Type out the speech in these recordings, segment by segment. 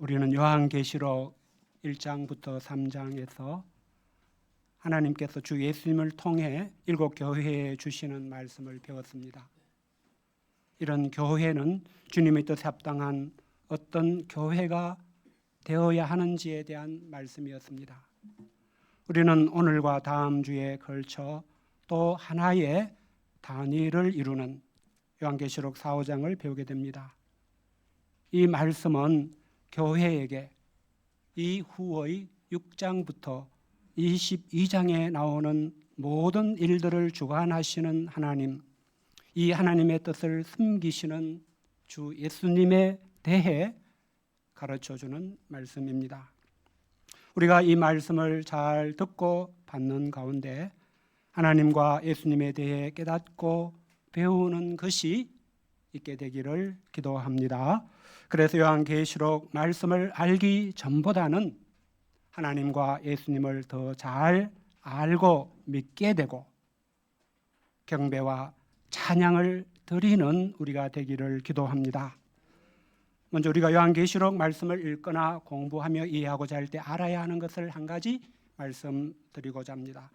우리는 요한계시록 1장부터 3장에서 하나님께서 주 예수님을 통해 7 교회에 주시는 말씀을 배웠습니다. 이런 교회는 주님의 뜻에 합당한 어떤 교회가 되어야 하는지에 대한 말씀이었습니다. 우리는 오늘과 다음 주에 걸쳐 또 하나의 단위를 이루는 요한계시록 4, 5장을 배우게 됩니다. 이 말씀은 교회에게 이후의 6장부터 22장에 나오는 모든 일들을 주관하시는 하나님, 이 하나님의 뜻을 숨기시는 주 예수님에 대해 가르쳐주는 말씀입니다. 우리가 이 말씀을 잘 듣고 받는 가운데 하나님과 예수님에 대해 깨닫고 배우는 것이 있게 되기를 기도합니다. 그래서 요한계시록 말씀을 알기 전보다는 하나님과 예수님을 더 잘 알고 믿게 되고 경배와 찬양을 드리는 우리가 되기를 기도합니다. 먼저 우리가 요한계시록 말씀을 읽거나 공부하며 이해하고자 할 때 알아야 하는 것을 한 가지 말씀드리고자 합니다.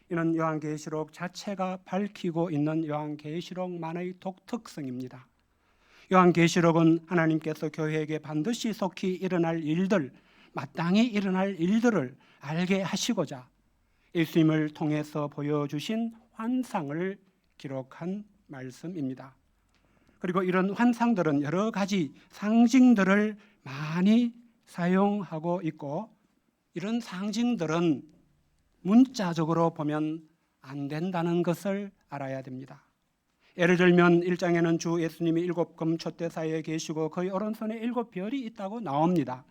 이는 요한계시록 자체가 밝히고 있는 요한계시록만의 독특성입니다. 요한계시록은 하나님께서 교회에게 반드시 속히 일어날 일들, 마땅히 일어날 일들을 알게 하시고자 예수님을 통해서 보여주신 환상을 기록한 말씀입니다. 그리고 이런 환상들은 여러 가지 상징들을 많이 사용하고 있고, 이런 상징들은 문자적으로 보면 안 된다는 것을 알아야 됩니다. 예를 들면 1장에는 주 예수님이 7 금촛대 사이에 계시고 그의 오른손에 7 별이 있다고 나옵니다.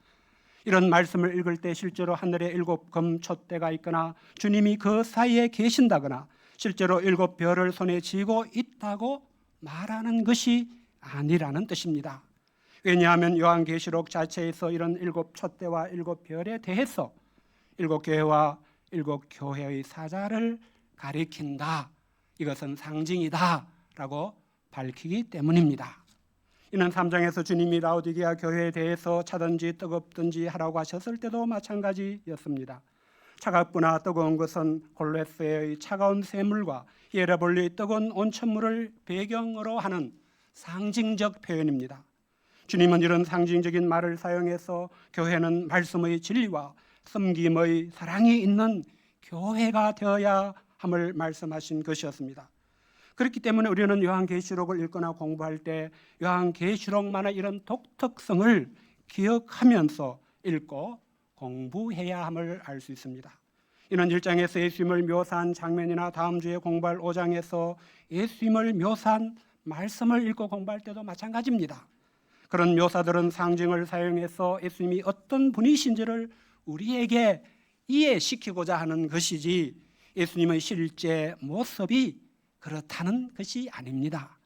이런 말씀을 읽을 때 실제로 하늘에 7 금촛대가 있거나 주님이 그 사이에 계신다거나 실제로 7 별을 손에 쥐고 있다고 말하는 것이 아니라는 뜻입니다. 왜냐하면 요한계시록 자체에서 이런 7 촛대와 7 별에 대해서 7 교회와 7 교회의 사자를 가리킨다, 이것은 상징이다 라고 밝히기 때문입니다. 이는 3장에서 주님이 라오디게아 교회에 대해서 차든지 뜨겁든지 하라고 하셨을 때도 마찬가지였습니다. 차갑거나 뜨거운 것은 골로새의 차가운 샘물과 히에라볼리의 뜨거운 온천물을 배경으로 하는 상징적 표현입니다. 주님은 이런 상징적인 말을 사용해서 교회는 말씀의 진리와 섬김의 사랑이 있는 교회가 되어야 함을 말씀하신 것이었습니다. 그렇기 때문에 우리는 요한계시록을 읽거나 공부할 때 요한계시록만의 이런 독특성을 기억하면서 읽고 공부해야 함을 알 수 있습니다. 이는 1장에서 예수님을 묘사한 장면이나 다음 주에 공부할 5장에서 예수님을 묘사한 말씀을 읽고 공부할 때도 마찬가지입니다. 그런 묘사들은 상징을 사용해서 예수님이 어떤 분이신지를 우리에게 이해시키고자 하는 것이지 예수님의 실제 모습이 그렇다는 것이 아닙니다.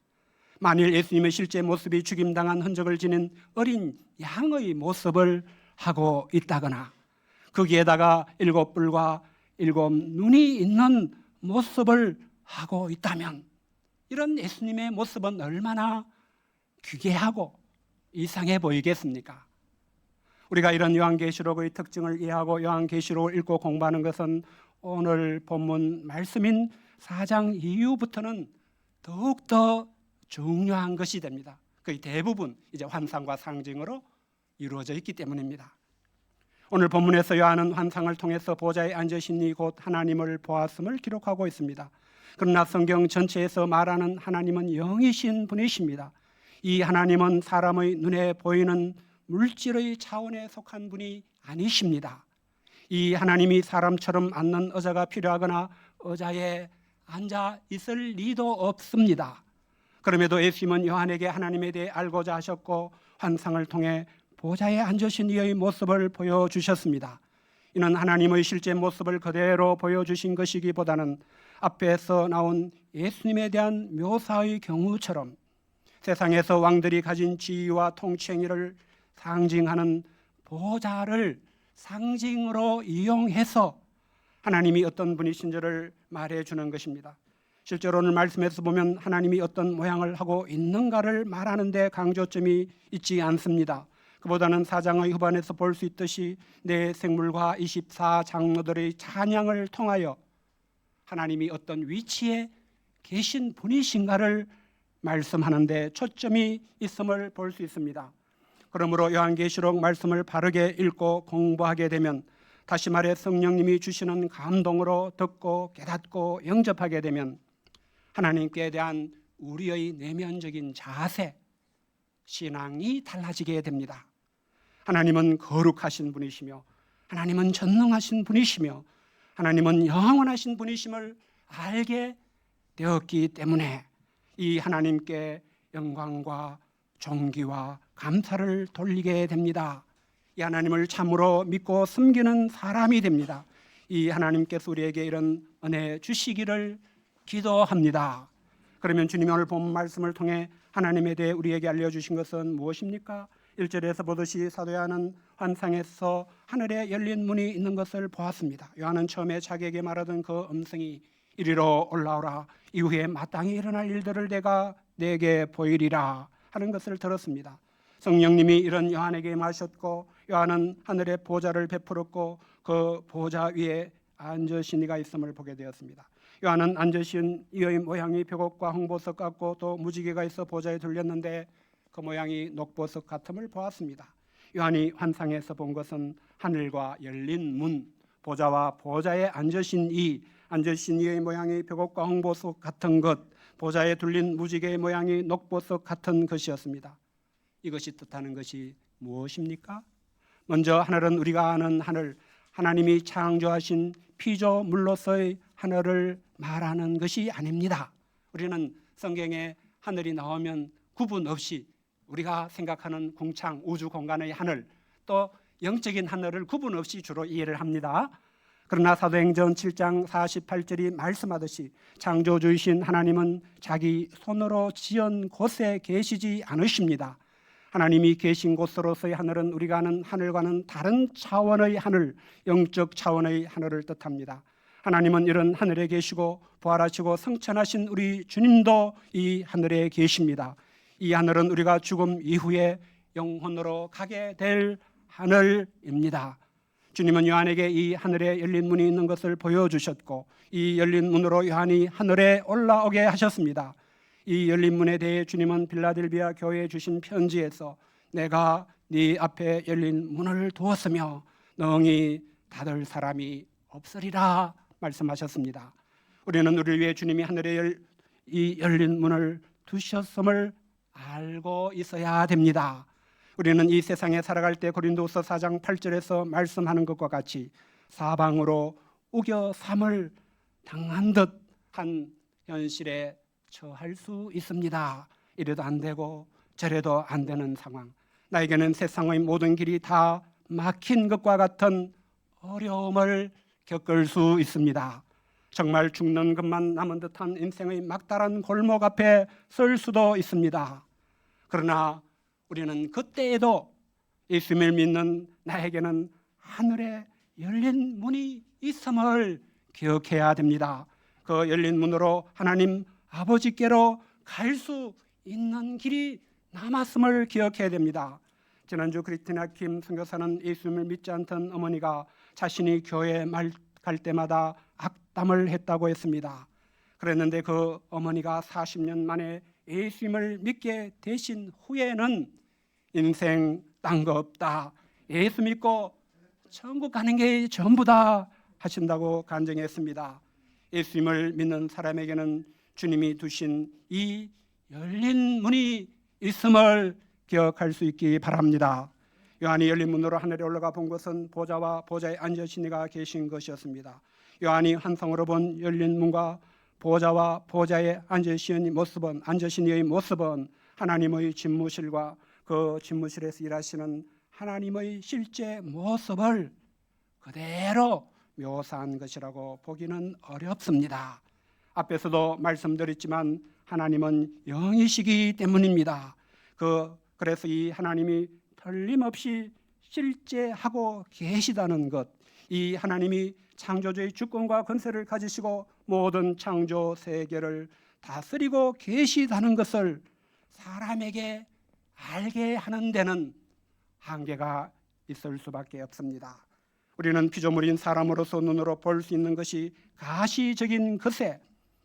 만일 예수님의 실제 모습이 죽임당한 흔적을 지닌 어린 양의 모습을 하고 있다거나 거기에다가 7 뿔과 7 눈이 있는 모습을 하고 있다면 이런 예수님의 모습은 얼마나 귀괴하고 이상해 보이겠습니까? 우리가 이런 요한계시록의 특징을 이해하고 요한계시록을 읽고 공부하는 것은 오늘 본문 말씀인 4장 이후부터는 더욱더 중요한 것이 됩니다. 거의 대부분 이제 환상과 상징으로 이루어져 있기 때문입니다. 오늘 본문에서 요한은 환상을 통해서 보좌에 앉으신 이 곧 하나님을 보았음을 기록하고 있습니다. 그러나 성경 전체에서 말하는 하나님은 영이신 분이십니다. 이 하나님은 사람의 눈에 보이는 물질의 차원에 속한 분이 아니십니다. 이 하나님이 사람처럼 앉는 의자가 필요하거나 의자에 앉아 있을 리도 없습니다. 그럼에도 예수님은 요한에게 하나님에 대해 알고자 하셨고 환상을 통해 보좌에 앉으신 이의 모습을 보여주셨습니다. 이는 하나님의 실제 모습을 그대로 보여주신 것이기보다는 앞에서 나온 예수님에 대한 묘사의 경우처럼 세상에서 왕들이 가진 지위와 통치행위를 상징하는 보좌를 상징으로 이용해서 하나님이 어떤 분이신지를 말해주는 것입니다. 실제로 오늘 말씀에서 보면 하나님이 어떤 모양을 하고 있는가를 말하는 데 강조점이 있지 않습니다. 그보다는 4장의 후반에서 볼 수 있듯이 내 생물과 24장로들의 찬양을 통하여 하나님이 어떤 위치에 계신 분이신가를 말씀하는데 초점이 있음을 볼 수 있습니다. 그러므로 요한계시록 말씀을 바르게 읽고 공부하게 되면, 다시 말해 성령님이 주시는 감동으로 듣고 깨닫고 영접하게 되면 하나님께 대한 우리의 내면적인 자세, 신앙이 달라지게 됩니다. 하나님은 거룩하신 분이시며 하나님은 전능하신 분이시며 하나님은 영원하신 분이심을 알게 되었기 때문에 이 하나님께 영광과 존귀와 감사를 돌리게 됩니다. 이 하나님을 참으로 믿고 섬기는 사람이 됩니다. 이 하나님께서 우리에게 이런 은혜 주시기를 기도합니다. 그러면 주님이 오늘 본 말씀을 통해 하나님에 대해 우리에게 알려주신 것은 무엇입니까? 1절에서 보듯이 사도 요한은 환상에서 하늘에 열린 문이 있는 것을 보았습니다. 요한은 처음에 자기에게 말하던 그 음성이 이리로 올라오라, 이후에 마땅히 일어날 일들을 내게 보이리라 하는 것을 들었습니다. 성령님이 이런 요한에게 임하셨고 요한은 하늘의 보좌를 베풀었고 그 보좌 위에 앉으신 이가 있음을 보게 되었습니다. 요한은 앉으신 이의 모양이 벽옥과 홍보석 같고 또 무지개가 있어 보좌에 둘렸는데 그 모양이 녹보석 같음을 보았습니다. 요한이 환상에서 본 것은 하늘과 열린 문, 보좌와 보좌에 앉으신 이의 모양이 벽옥과 홍보석 같은 것, 보좌에 둘린 무지개의 모양이 녹보석 같은 것이었습니다. 이것이 뜻하는 것이 무엇입니까? 먼저 하늘은 우리가 아는 하늘, 하나님이 창조하신 피조물로서의 하늘을 말하는 것이 아닙니다. 우리는 성경에 하늘이 나오면 구분 없이 우리가 생각하는 궁창, 우주 공간의 하늘, 또 영적인 하늘을 구분 없이 주로 이해를 합니다. 그러나 사도행전 7장 48절이 말씀하듯이 창조주이신 하나님은 자기 손으로 지은 곳에 계시지 않으십니다. 하나님이 계신 곳으로서의 하늘은 우리가 아는 하늘과는 다른 차원의 하늘, 영적 차원의 하늘을 뜻합니다. 하나님은 이런 하늘에 계시고 부활하시고 성천하신 우리 주님도 이 하늘에 계십니다. 이 하늘은 우리가 죽음 이후에 영혼으로 가게 될 하늘입니다. 주님은 요한에게 이 하늘에 열린 문이 있는 것을 보여주셨고 이 열린 문으로 요한이 하늘에 올라오게 하셨습니다. 이 열린 문에 대해 주님은 빌라델비아 교회에 주신 편지에서 내가 네 앞에 열린 문을 두었으며 능히 닫을 사람이 없으리라 말씀하셨습니다. 우리는 우리를 위해 주님이 하늘에 이 열린 문을 두셨음을 알고 있어야 됩니다. 우리는 이 세상에 살아갈 때 고린도서 4장 8절에서 말씀하는 것과 같이 사방으로 우겨삼을 당한 듯한 현실에 처할 수 있습니다. 이래도 안 되고 저래도 안 되는 상황, 나에게는 세상의 모든 길이 다 막힌 것과 같은 어려움을 겪을 수 있습니다. 정말 죽는 것만 남은 듯한 인생의 막다른 골목 앞에 설 수도 있습니다. 그러나 우리는 그때에도 예수님을 믿는 나에게는 하늘에 열린 문이 있음을 기억해야 됩니다. 그 열린 문으로 하나님 아버지께로 갈 수 있는 길이 남았음을 기억해야 됩니다. 지난주 크리스티나 김 선교사는 예수님을 믿지 않던 어머니가 자신이 교회에 갈 때마다 악담을 했다고 했습니다. 그랬는데 그 어머니가 40년 만에 예수님을 믿게 되신 후에는 인생 딴 거 없다, 예수 믿고 천국 가는 게 전부다 하신다고 간증했습니다. 예수님을 믿는 사람에게는 주님이 두신 이 열린 문이 있음을 기억할 수 있기 바랍니다. 요한이 열린 문으로 하늘에 올라가 본 것은 보좌와 보좌에 앉으신 이가 계신 것이었습니다. 요한이 환상으로 본 열린 문과 보좌와 보좌에 앉으신 이의 모습은 하나님의 집무실과 그 집무실에서 일하시는 하나님의 실제 모습을 그대로 묘사한 것이라고 보기는 어렵습니다. 앞에서도 말씀드렸지만 하나님은 영이시기 때문입니다. 그래서 이 하나님이 틀림없이 실제하고 계시다는 것, 이 하나님이 창조주의 주권과 권세를 가지시고 모든 창조 세계를 다스리고 계시다는 것을 사람에게 알게 하는 데는 한계가 있을 수밖에 없습니다. 우리는 피조물인 사람으로서 눈으로 볼 수 있는 것이 가시적인 것에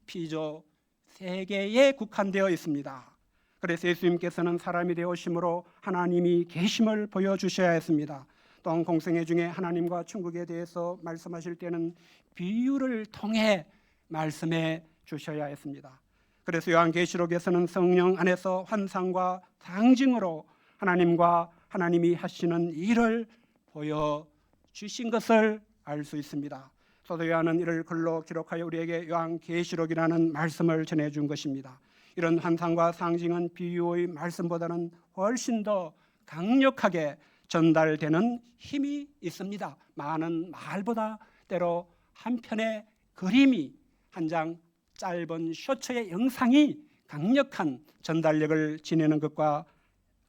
피조 세계에 국한되어 있습니다. 그래서 예수님께서는 사람이 되어심으로 하나님이 계심을 보여주셔야 했습니다. 또한 공생애 중에 하나님과 천국에 대해서 말씀하실 때는 비유를 통해 말씀해 주셔야 했습니다. 그래서 요한계시록에서는 성령 안에서 환상과 상징으로 하나님과 하나님이 하시는 일을 보여주신 것을 알 수 있습니다. 사도 요한은 이를 글로 기록하여 우리에게 요한계시록이라는 말씀을 전해준 것입니다. 이런 환상과 상징은 비유의 말씀보다는 훨씬 더 강력하게 전달되는 힘이 있습니다. 많은 말보다 때로 한 편의 그림이, 한 장 짧은 쇼츠의 영상이 강력한 전달력을 지니는 것과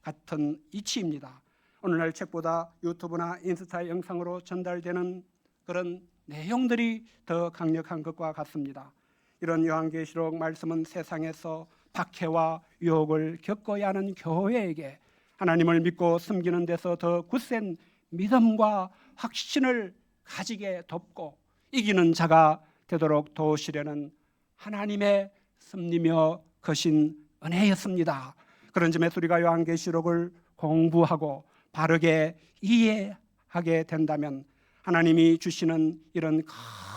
같은 이치입니다. 오늘날 책보다 유튜브나 인스타 영상으로 전달되는 그런 내용들이 더 강력한 것과 같습니다. 이런 요한계시록 말씀은 세상에서 박해와 유혹을 겪어야 하는 교회에게 하나님을 믿고 섬기는 데서 더 굳센 믿음과 확신을 가지게 돕고 이기는 자가 되도록 도우시려는 하나님의 섭리며 거신 은혜였습니다. 그런 점에서 우리가 요한계시록을 공부하고 바르게 이해하게 된다면 하나님이 주시는 이런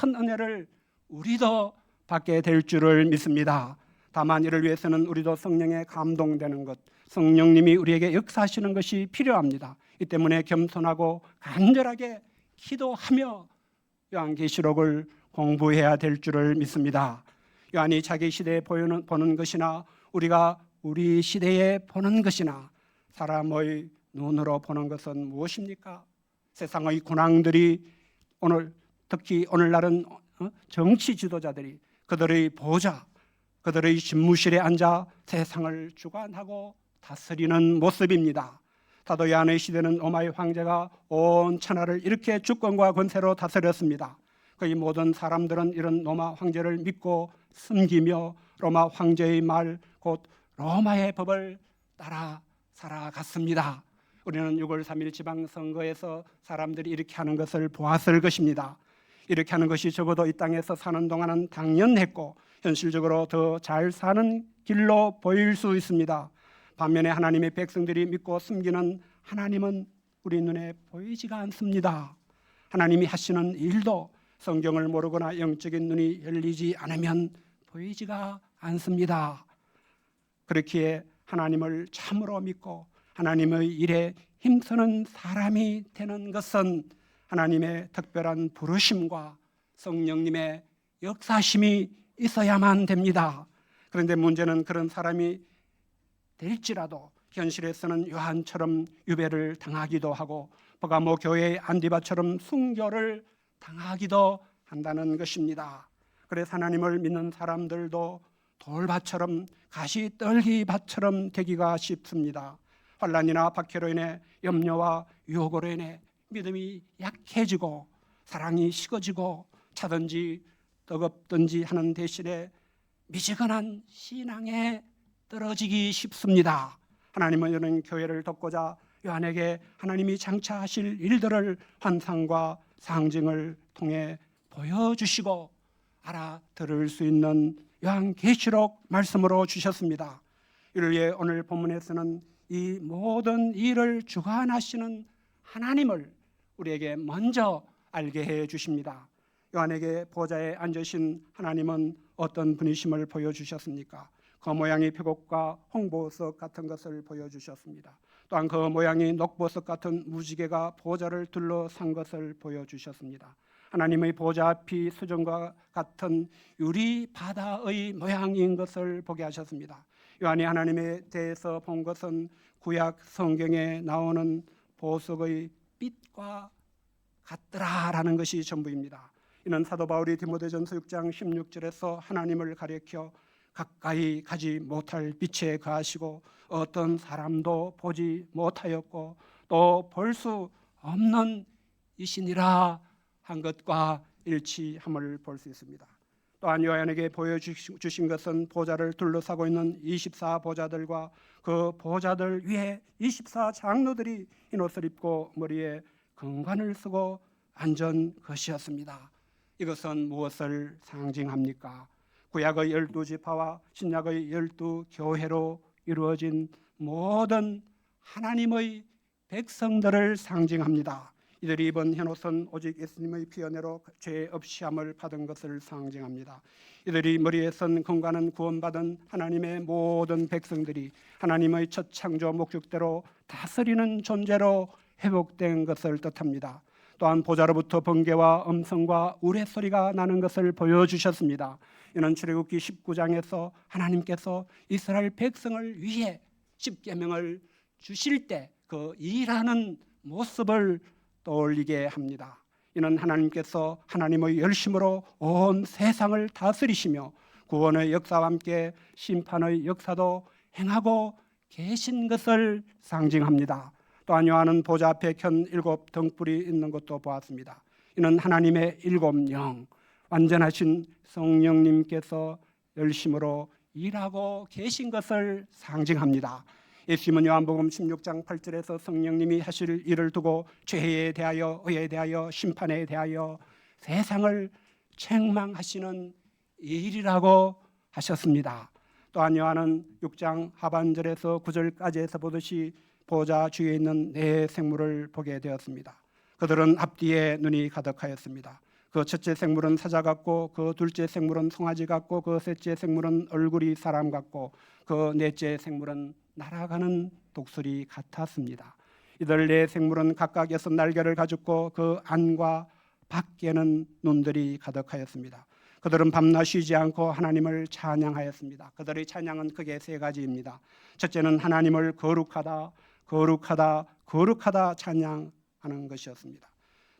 큰 은혜를 우리도 받게 될 줄을 믿습니다. 다만 이를 위해서는 우리도 성령에 감동되는 것, 성령님이 우리에게 역사하시는 것이 필요합니다. 이 때문에 겸손하고 간절하게 기도하며 요한계시록을 공부해야 될 줄을 믿습니다. 요한이 자기 시대에 보는 것이나 우리가 우리 시대에 보는 것이나 사람의 눈으로 보는 것은 무엇입니까? 세상의 군왕들이 특히 오늘날은 정치 지도자들이 그들의 보좌, 그들의 집무실에 앉아 세상을 주관하고 다스리는 모습입니다. 사도 요한의 시대는 로마의 황제가 온 천하를 이렇게 주권과 권세로 다스렸습니다. 거의 모든 사람들은 이런 로마 황제를 믿고 섬기며 로마 황제의 말, 곧 로마의 법을 따라 살아갔습니다. 우리는 6월 3일 지방선거에서 사람들이 이렇게 하는 것을 보았을 것입니다. 이렇게 하는 것이 적어도 이 땅에서 사는 동안은 당연했고 현실적으로 더 잘 사는 길로 보일 수 있습니다. 반면에 하나님의 백성들이 믿고 섬기는 하나님은 우리 눈에 보이지가 않습니다. 하나님이 하시는 일도 성경을 모르거나 영적인 눈이 열리지 않으면 보이지가 않습니다. 그렇기에 하나님을 참으로 믿고 하나님의 일에 힘쓰는 사람이 되는 것은 하나님의 특별한 부르심과 성령님의 역사심이 있어야만 됩니다. 그런데 문제는 그런 사람이 될지라도 현실에서는 요한처럼 유배를 당하기도 하고 버가모 교회의 안디바처럼 순교를 당하기도 한다는 것입니다. 그래서 하나님을 믿는 사람들도 돌밭처럼 가시떨기밭처럼 되기가 쉽습니다. 환난이나 박해로 인해 염려와 유혹으로 인해 믿음이 약해지고 사랑이 식어지고 차든지 뜨겁든지 하는 대신에 미지근한 신앙에 떨어지기 쉽습니다. 하나님은 이런 교회를 돕고자 요한에게 하나님이 장차하실 일들을 환상과 상징을 통해 보여주시고 알아들을 수 있는 요한계시록 말씀으로 주셨습니다. 이를 위해 오늘 본문에서는 이 모든 일을 주관하시는 하나님을 우리에게 먼저 알게 해 주십니다. 요한에게 보좌에 앉으신 하나님은 어떤 분이심을 보여주셨습니까? 그 모양이 표곡과 홍보석 같은 것을 보여주셨습니다. 또한 그 모양이 녹보석 같은 무지개가 보좌를 둘러싼 것을 보여주셨습니다. 하나님의 보좌 앞이 수정과 같은 유리 바다의 모양인 것을 보게 하셨습니다. 요한이 하나님에 대해서 본 것은 구약 성경에 나오는 보석의 빛과 같더라라는 것이 전부입니다. 이는 사도 바울이 디모데전서 6장 16절에서 하나님을 가리켜 가까이 가지 못할 빛에 거하시고 어떤 사람도 보지 못하였고 또 볼 수 없는 이시니라 한 것과 일치함을 볼 수 있습니다. 또한 요한에게 보여주신 것은 보좌를 둘러싸고 있는 24보좌들과 그 보좌들 위에 24 장로들이 흰 옷을 입고 머리에 금관을 쓰고 앉은 것이었습니다. 이것은 무엇을 상징합니까? 구약의 12지파와 신약의 12교회로 이루어진 모든 하나님의 백성들을 상징합니다. 이들이 입은 흰옷은 오직 예수님의 피 은혜로 죄 없이 함을 받은 것을 상징합니다. 이들이 머리에 쓴 금관은 구원받은 하나님의 모든 백성들이 하나님의 첫 창조 목적대로 다스리는 존재로 회복된 것을 뜻합니다. 또한 보좌로부터 번개와 음성과 우레소리가 나는 것을 보여주셨습니다. 이는 출애굽기 19장에서 하나님께서 이스라엘 백성을 위해 십계명을 주실 때 그 일하는 모습을 떠올리게 합니다. 이는 하나님께서 하나님의 열심으로 온 세상을 다스리시며 구원의 역사와 함께 심판의 역사도 행하고 계신 것을 상징합니다. 또한 요한은 보좌 앞에 켠 7 등불이 있는 것도 보았습니다. 이는 하나님의 7 영, 완전하신 성령님께서 열심으로 일하고 계신 것을 상징합니다. 예수님은 요한복음 16장 8절에서 성령님이 하실 일을 두고 죄에 대하여, 의에 대하여, 심판에 대하여 세상을 책망하시는 일이라고 하셨습니다. 또한 요한은 6장 하반절에서 9절까지에서 보듯이 보좌 주위에 있는 네 생물을 보게 되었습니다. 그들은 앞뒤에 눈이 가득하였습니다. 그 첫째 생물은 사자 같고, 그 둘째 생물은 송아지 같고, 그 셋째 생물은 얼굴이 사람 같고, 그 넷째 생물은 날아가는 독수리 같았습니다. 이들 네 생물은 각각 6 날개를 가졌고 그 안과 밖에는 눈들이 가득하였습니다. 그들은 밤낮 쉬지 않고 하나님을 찬양하였습니다. 그들의 찬양은 크게 3가지입니다. 첫째는 하나님을 거룩하다, 거룩하다, 거룩하다 찬양하는 것이었습니다.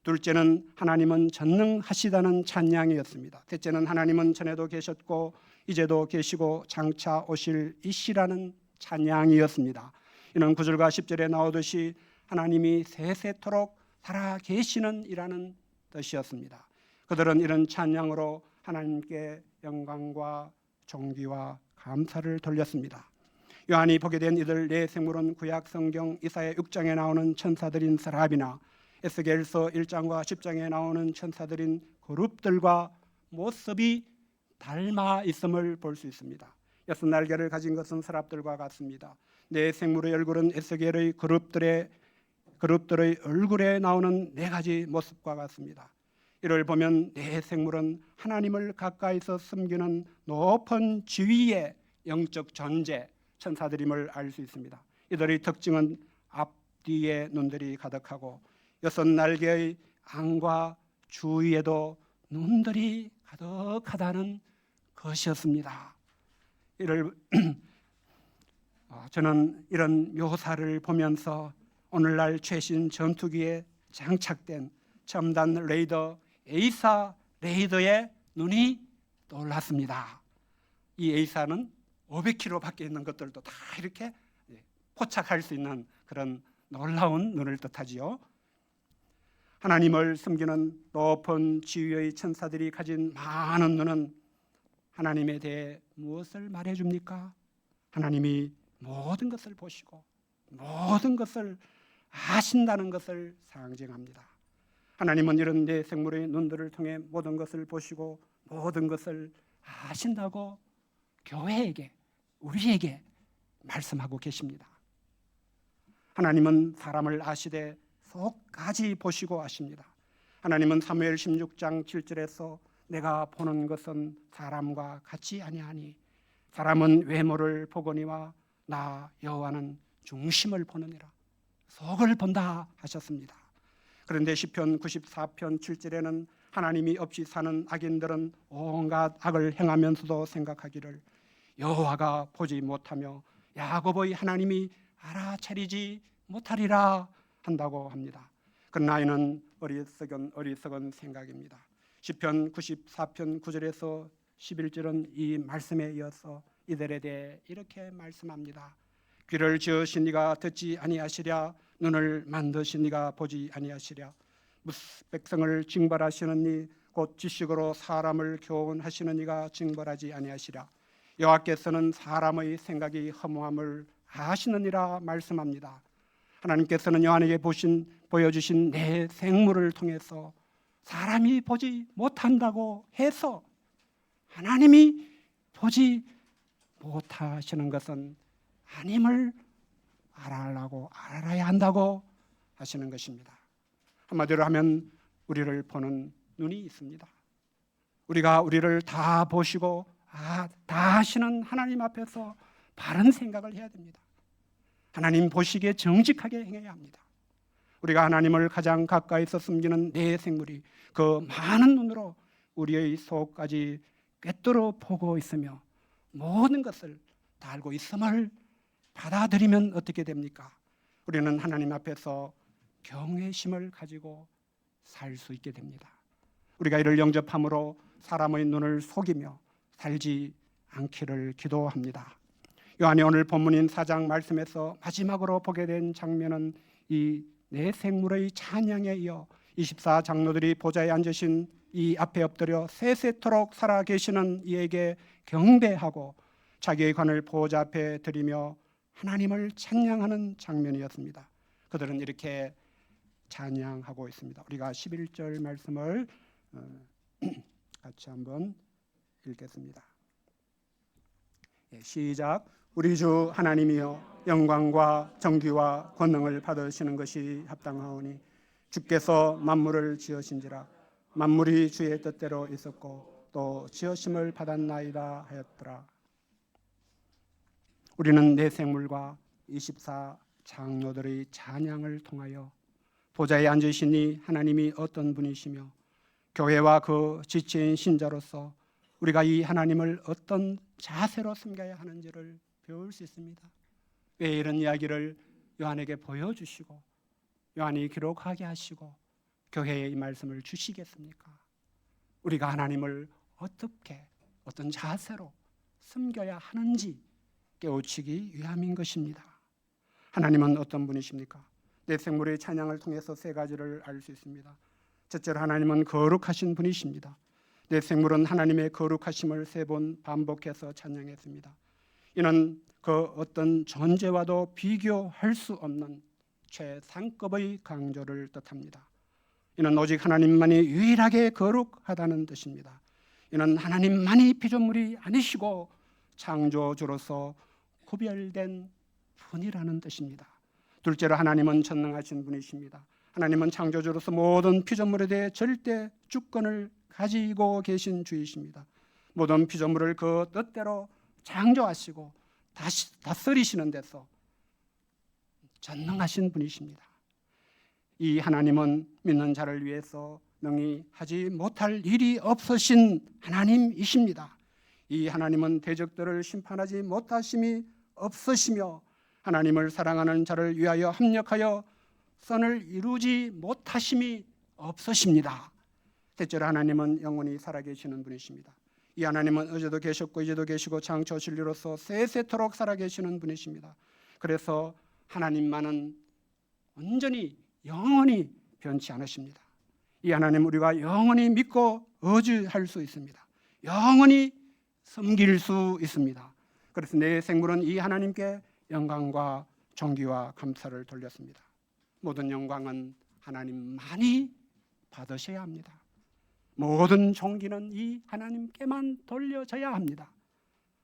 둘째는 하나님은 전능하시다는 찬양이었습니다. 셋째는 하나님은 전에도 계셨고 이제도 계시고 장차 오실 이시라는 찬양이었습니다. 이는 9절과 10절에 나오듯이 하나님이 세세토록 살아 계시는 이라는 뜻이었습니다. 그들은 이런 찬양으로 하나님께 영광과 존귀와 감사를 돌렸습니다. 요한이 보게 된 이들 네 생물은 구약 성경 이사야 6장에 나오는 천사들인 스라비나 에스겔서 1장과 10장에 나오는 천사들인 그룹들과 모습이 닮아 있음을 볼 수 있습니다. 6 날개를 가진 것은 서랍들과 같습니다. 네 생물의 얼굴은 에스겔의 그룹들의 얼굴에 나오는 4가지 모습과 같습니다. 이를 보면 네 생물은 하나님을 가까이서 섬기는 높은 지위의 영적 존재, 천사들임을 알 수 있습니다. 이들의 특징은 앞뒤에 눈들이 가득하고 6 날개의 안과 주위에도 눈들이 가득하다는 것이었습니다. 저는 이런 묘사를 보면서 오늘날 최신 전투기에 장착된 첨단 레이더 에이사 레이더의 눈이 떠올랐습니다. 이 에이사는 500km 밖에 있는 것들도 다 이렇게 포착할 수 있는 그런 놀라운 눈을 뜻하지요. 하나님을 섬기는 높은 지위의 천사들이 가진 많은 눈은 하나님에 대해 무엇을 말해줍니까? 하나님이 모든 것을 보시고 모든 것을 아신다는 것을 상징합니다. 하나님은 이런 네 생물의 눈들을 통해 모든 것을 보시고 모든 것을 아신다고 교회에게, 우리에게 말씀하고 계십니다. 하나님은 사람을 아시되 속까지 보시고 아십니다. 하나님은 사무엘 16장 7절에서 내가 보는 것은 사람과 같이 아니하니 사람은 외모를 보거니와 나 여호와는 중심을 보느니라. 속을 본다 하셨습니다. 그런데 시편 94편 7절에는 하나님이 없이 사는 악인들은 온갖 악을 행하면서도 생각하기를 여호와가 보지 못하며 야곱의 하나님이 알아차리지 못하리라 한다고 합니다. 그러나 이는 어리석은 생각입니다. 시편 94편 9절에서 11절은 이 말씀에 이어서 이들에 대해 이렇게 말씀합니다. 귀를 지으신 이가 듣지 아니하시랴, 눈을 만드신 이가 보지 아니하시랴. 백성을 징벌하시는 이 곧 지식으로 사람을 교훈하시는 이가 징벌하지 아니하시랴. 여호와께서는 사람의 생각이 허무함을 아시느니라 말씀합니다. 하나님께서는 요한에게 보여주신 내 생물을 통해서 사람이 보지 못한다고 해서 하나님이 보지 못하시는 것은 하나님을 알아야 한다고 하시는 것입니다. 한마디로 하면 우리를 보는 눈이 있습니다. 우리가 우리를 다 보시고 다 하시는 하나님 앞에서 바른 생각을 해야 됩니다. 하나님 보시기에 정직하게 행해야 합니다. 우리가 하나님을 가장 가까이서 숨기는 내 생물이 그 많은 눈으로 우리의 속까지 꿰뚫어 보고 있으며 모든 것을 다 알고 있음을 받아들이면 어떻게 됩니까? 우리는 하나님 앞에서 경외심을 가지고 살 수 있게 됩니다. 우리가 이를 영접함으로 사람의 눈을 속이며 살지 않기를 기도합니다. 요한이 오늘 본문인 4장 말씀에서 마지막으로 보게 된 장면은 이 내 생물의 찬양에 이어 24장로들이 보좌에 앉으신 이 앞에 엎드려 세세토록 살아계시는 이에게 경배하고 자기의 관을 보좌 앞에 드리며 하나님을 찬양하는 장면이었습니다. 그들은 이렇게 찬양하고 있습니다. 우리가 11절 말씀을 같이 한번 읽겠습니다. 시작. 우리 주 하나님이여 영광과 정귀와 권능을 받으시는 것이 합당하오니 주께서 만물을 지으신지라 만물이 주의 뜻대로 있었고 또 지으심을 받았나이다 하였더라. 우리는 내 생물과 24장로들의 찬양을 통하여 보좌에 앉으시니 하나님이 어떤 분이시며 교회와 그 지체인 신자로서 우리가 이 하나님을 어떤 자세로 섬겨야 하는지를 배울 수 있습니다. 왜 이런 이야기를 요한에게 보여주시고 요한이 기록하게 하시고 교회에 이 말씀을 주시겠습니까? 우리가 하나님을 어떻게 어떤 자세로 섬겨야 하는지 깨우치기 위함인 것입니다. 하나님은 어떤 분이십니까? 내 생물의 찬양을 통해서 세 가지를 알 수 있습니다. 첫째로 하나님은 거룩하신 분이십니다. 내 생물은 하나님의 거룩하심을 세 번 반복해서 찬양했습니다. 이는 그 어떤 존재와도 비교할 수 없는 최상급의 강조를 뜻합니다. 이는 오직 하나님만이 유일하게 거룩하다는 뜻입니다. 이는 하나님만이 피조물이 아니시고 창조주로서 구별된 분이라는 뜻입니다. 둘째로 하나님은 전능하신 분이십니다. 하나님은 창조주로서 모든 피조물에 대해 절대 주권을 가지고 계신 주이십니다. 모든 피조물을 그 뜻대로 창조하시고 다스리시는 데서 전능하신 분이십니다. 이 하나님은 믿는 자를 위해서 능히 하지 못할 일이 없으신 하나님이십니다. 이 하나님은 대적들을 심판하지 못하심이 없으시며 하나님을 사랑하는 자를 위하여 합력하여 선을 이루지 못하심이 없으십니다. 셋째로 하나님은 영원히 살아계시는 분이십니다. 이 하나님은 어제도 계셨고 이제도 계시고 창조 진리로서 세세토록 살아계시는 분이십니다. 그래서 하나님만은 온전히 영원히 변치 않으십니다. 이 하나님 우리가 영원히 믿고 의지할 수 있습니다. 영원히 섬길 수 있습니다. 그래서 내 생물은 이 하나님께 영광과 존귀와 감사를 돌렸습니다. 모든 영광은 하나님만이 받으셔야 합니다. 모든 존귀는 이 하나님께만 돌려져야 합니다.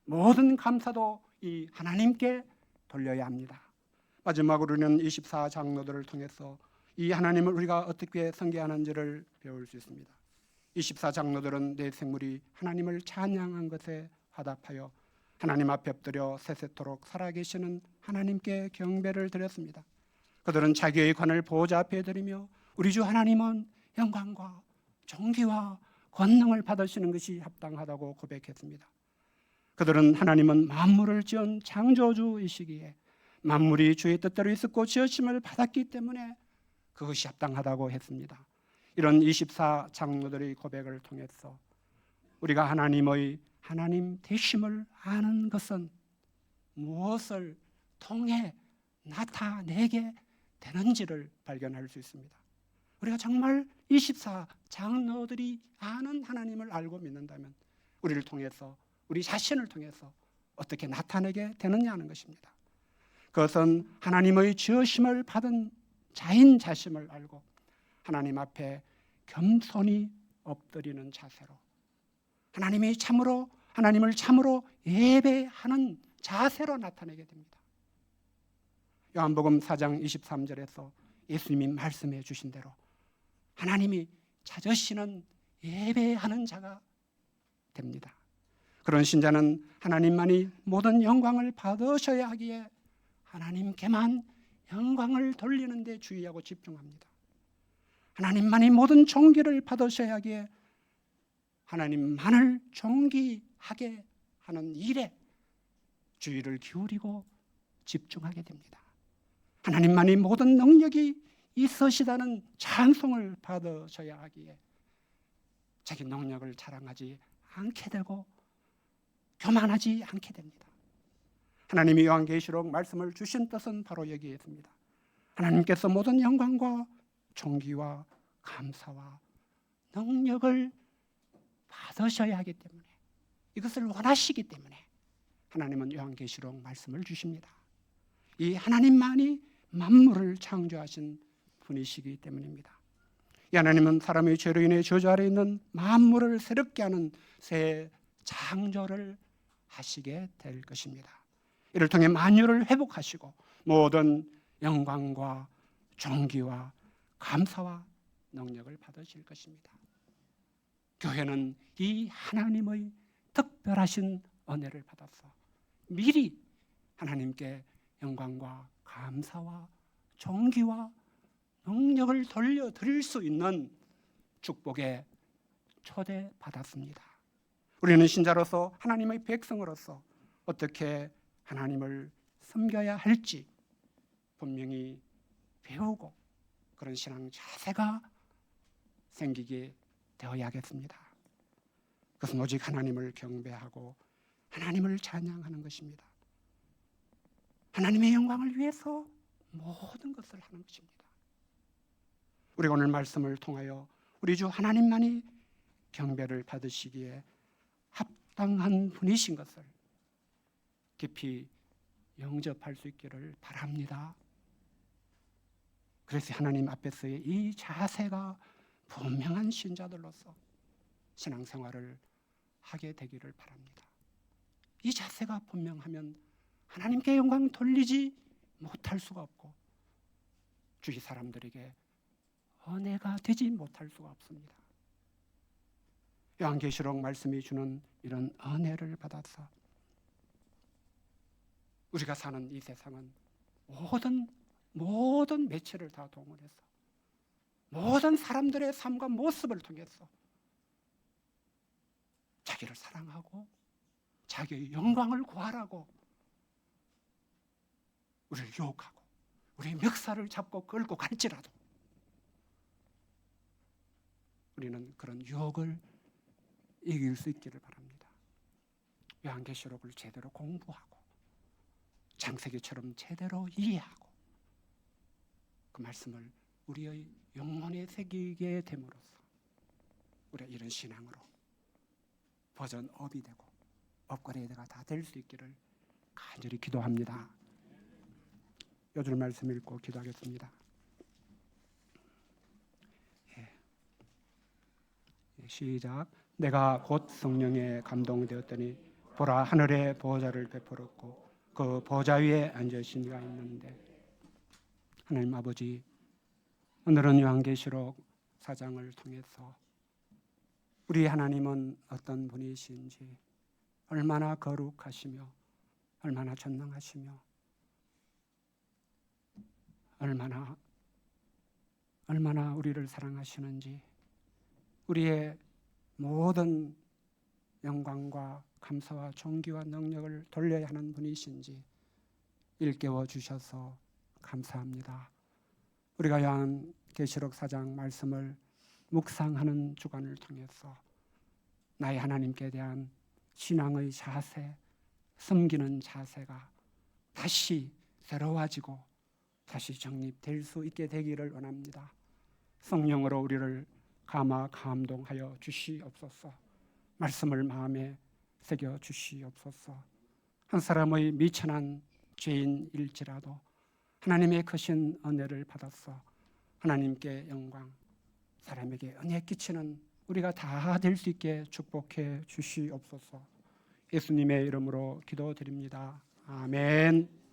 모든 감사도 이 하나님께 돌려야 합니다. 마지막으로는 24장로들을 통해서 이 하나님을 우리가 어떻게 섬겨하는지를 배울 수 있습니다. 24장로들은 내 생물이 하나님을 찬양한 것에 화답하여 하나님 앞에 엎드려 세세토록 살아계시는 하나님께 경배를 드렸습니다. 그들은 자기의 관을 보좌 앞에 드리며 우리 주 하나님은 영광과 존귀와 권능을 받으시는 것이 합당하다고 고백했습니다. 그들은 하나님은 만물을 지은 창조주이시기에 만물이 주의 뜻대로 있었고 지으심을 받았기 때문에 그것이 합당하다고 했습니다. 이런 24장로들의 고백을 통해서 우리가 하나님의 하나님 되심을 아는 것은 무엇을 통해 나타내게 되는지를 발견할 수 있습니다. 우리가 정말 24장로들이 아는 하나님을 알고 믿는다면 우리를 통해서 우리 자신을 통해서 어떻게 나타내게 되느냐 하는 것입니다. 그것은 하나님의 지으심을 받은 자인 자심을 알고 하나님 앞에 겸손히 엎드리는 자세로 하나님을 참으로 예배하는 자세로 나타내게 됩니다. 요한복음 4장 23절에서 예수님이 말씀해 주신 대로 하나님이 찾으시는 예배하는 자가 됩니다. 그런 신자는 하나님만이 모든 영광을 받으셔야 하기에 하나님께만 영광을 돌리는 데 주의하고 집중합니다. 하나님만이 모든 존귀를 받으셔야 하기에 하나님만을 존귀하게 하는 일에 주의를 기울이고 집중하게 됩니다. 하나님만이 모든 능력이 있으시다는 찬송을 받으셔야 하기에 자기 능력을 자랑하지 않게 되고 교만하지 않게 됩니다. 하나님이 요한계시록 말씀을 주신 뜻은 바로 여기에 있습니다. 하나님께서 모든 영광과 존귀와 감사와 능력을 받으셔야 하기 때문에, 이것을 원하시기 때문에 하나님은 요한계시록 말씀을 주십니다. 이 하나님만이 만물을 창조하신 분이시기 때문입니다. 이 하나님은 사람의 죄로 인해 저주 아래 있는 만물을 새롭게 하는 새 창조를 하시게 될 것입니다. 이를 통해 만유를 회복하시고 모든 영광과 존귀와 감사와 능력을 받으실 것입니다. 교회는 이 하나님의 특별하신 은혜를 받아서 미리 하나님께 영광과 감사와 존귀와 능력을 돌려드릴 수 있는 축복에 초대받았습니다. 우리는 신자로서 하나님의 백성으로서 어떻게 하나님을 섬겨야 할지 분명히 배우고 그런 신앙 자세가 생기게 되어야겠습니다. 그것은 오직 하나님을 경배하고 하나님을 찬양하는 것입니다. 하나님의 영광을 위해서 모든 것을 하는 것입니다. 우리가 오늘 말씀을 통하여 우리 주 하나님만이 경배를 받으시기에 합당한 분이신 것을 깊이 영접할 수 있기를 바랍니다. 그래서 하나님 앞에서의 이 자세가 분명한 신자들로서 신앙생활을 하게 되기를 바랍니다. 이 자세가 분명하면 하나님께 영광 돌리지 못할 수가 없고 주위 사람들에게 은혜가 되지 못할 수가 없습니다. 요한계시록 말씀이 주는 이런 은혜를 받아서 우리가 사는 이 세상은 모든 매체를 다 동원해서 모든 사람들의 삶과 모습을 통해서 자기를 사랑하고 자기의 영광을 구하라고 우리를 유혹하고 우리의 멱살을 잡고 끌고 갈지라도 우리는 그런 유혹을 이길 수 있기를 바랍니다. 요한계시록을 제대로 공부하고 창세기처럼 제대로 이해하고 그 말씀을 우리의 영혼에 새기게 됨으로써 우리가 이런 신앙으로 버전업이 되고 업그레이드가 다 될 수 있기를 간절히 기도합니다. 요절 말씀 읽고 기도하겠습니다. 시작. 내가 곧 성령에 감동되었더니 보라 하늘에 보좌를 베풀었고 그 보좌 위에 앉으신 이가 있는데, 하나님 아버지, 오늘은 요한계시록 4장을 통해서 우리 하나님은 어떤 분이신지, 얼마나 거룩하시며 얼마나 전능하시며 얼마나 우리를 사랑하시는지, 우리의 모든 영광과 감사와 존귀와 능력을 돌려야 하는 분이신지 일깨워 주셔서 감사합니다. 우리가 요한계시록 4장 말씀을 묵상하는 주간을 통해서 나의 하나님께 대한 신앙의 자세, 섬기는 자세가 다시 새로워지고 다시 정립될 수 있게 되기를 원합니다. 성령으로 우리를 감화 감동하여 주시옵소서. 말씀을 마음에 새겨 주시옵소서. 한 사람의 미천한 죄인일지라도 하나님의 크신 은혜를 받아서 하나님께 영광, 사람에게 은혜 끼치는 우리가 다 될 수 있게 축복해 주시옵소서. 예수님의 이름으로 기도드립니다. 아멘.